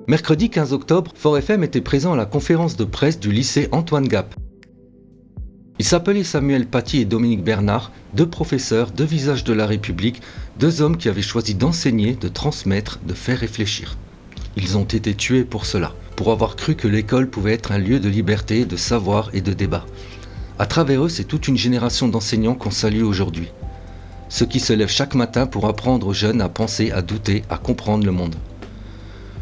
Mercredi 15 octobre, Fort FM était présent à la conférence de presse du lycée Antoine Gap. Ils s'appelaient Samuel Paty et Dominique Bernard, deux professeurs, deux visages de la République, deux hommes qui avaient choisi d'enseigner, de transmettre, de faire réfléchir. Ils ont été tués pour cela, pour avoir cru que l'école pouvait être un lieu de liberté, de savoir et de débat. À travers eux, c'est toute une génération d'enseignants qu'on salue aujourd'hui. Ceux qui se lèvent chaque matin pour apprendre aux jeunes à penser, à douter, à comprendre le monde.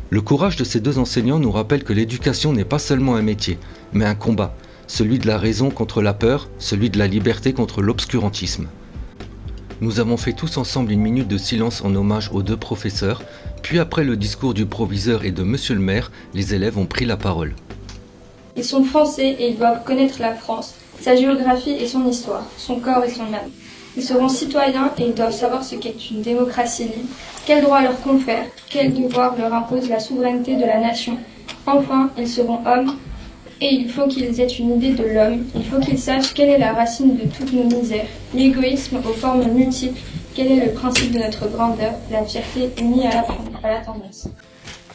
Le courage de ces deux enseignants nous rappelle que l'éducation n'est pas seulement un métier, mais un combat, celui de la raison contre la peur, celui de la liberté contre l'obscurantisme. Nous avons fait tous ensemble une minute de silence en hommage aux deux professeurs, puis après le discours du proviseur et de monsieur le maire, les élèves ont pris la parole. Ils sont français et ils doivent connaître la France, sa géographie et son histoire, son corps et son âme. Ils seront citoyens et ils doivent savoir ce qu'est une démocratie libre, quels droits leur confère, quels devoirs leur impose la souveraineté de la nation. Enfin, ils seront hommes et il faut qu'ils aient une idée de l'homme, il faut qu'ils sachent quelle est la racine de toutes nos misères, l'égoïsme aux formes multiples, quel est le principe de notre grandeur, la fierté unie à la tendance.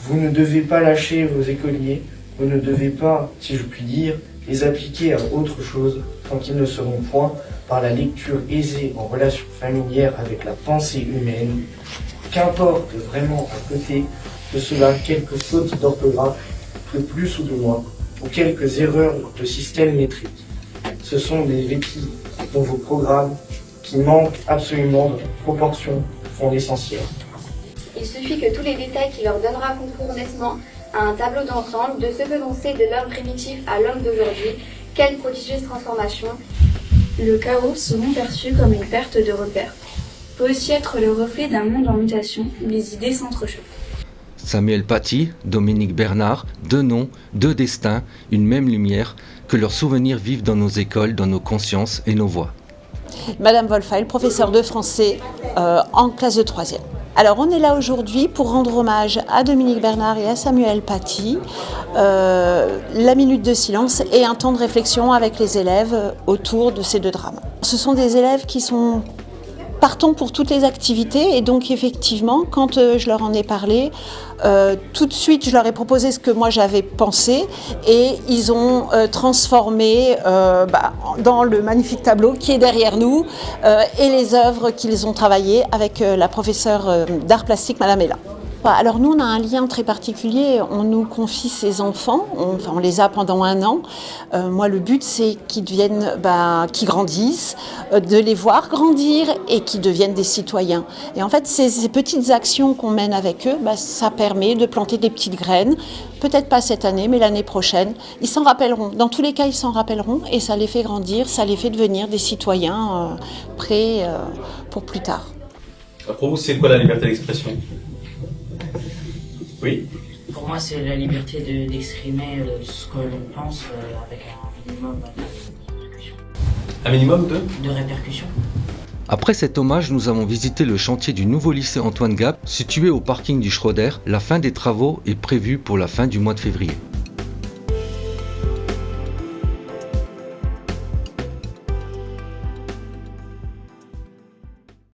Vous ne devez pas lâcher vos écoliers, vous ne devez pas, si je puis dire, les appliquer à autre chose tant qu'ils ne seront point, par la lecture aisée en relation familière avec la pensée humaine, qu'importe vraiment à côté de cela quelques fautes d'orthographe, de plus ou de moins, ou quelques erreurs de système métrique. Ce sont des vétilles dont vos programmes, qui manquent absolument de proportion, font l'essentiel. Il suffit que tous les détails qui leur donnera concours nettement à un tableau d'ensemble de ce que l'on sait de l'homme primitif à l'homme d'aujourd'hui, quelle prodigieuse transformation. Le chaos seront perçus comme une perte de repère. Peut aussi être le reflet d'un monde en mutation où les idées s'entrechoquent. Samuel Paty, Dominique Bernard, deux noms, deux destins, une même lumière, que leurs souvenirs vivent dans nos écoles, dans nos consciences et nos voix. Madame Wolfheil, professeure de français en classe de 3e. Alors on est là aujourd'hui pour rendre hommage à Dominique Bernard et à Samuel Paty, la minute de silence et un temps de réflexion avec les élèves autour de ces deux drames. Ce sont des élèves qui sont partants pour toutes les activités et donc effectivement quand je leur en ai parlé, tout de suite je leur ai proposé ce que moi j'avais pensé et ils ont transformé dans le magnifique tableau qui est derrière nous et les œuvres qu'ils ont travaillées avec la professeure d'art plastique Madame Ella. Alors nous on a un lien très particulier, on nous confie ces enfants, on les a pendant 1 an. Moi le but c'est qu'ils deviennent, qu'ils grandissent, de les voir grandir et qu'ils deviennent des citoyens. Et en fait ces petites actions qu'on mène avec eux, ça permet de planter des petites graines, peut-être pas cette année mais l'année prochaine. Ils s'en rappelleront, dans tous les cas ils s'en rappelleront et ça les fait grandir, ça les fait devenir des citoyens prêts pour plus tard. Pour vous c'est quoi la liberté d'expression ? Oui. Pour moi, c'est la liberté d'exprimer ce que l'on pense avec un minimum de répercussions. Un minimum de répercussions. Après cet hommage, nous avons visité le chantier du nouveau lycée Antoine Gap, situé au parking du Schroeder. La fin des travaux est prévue pour la fin du mois de février.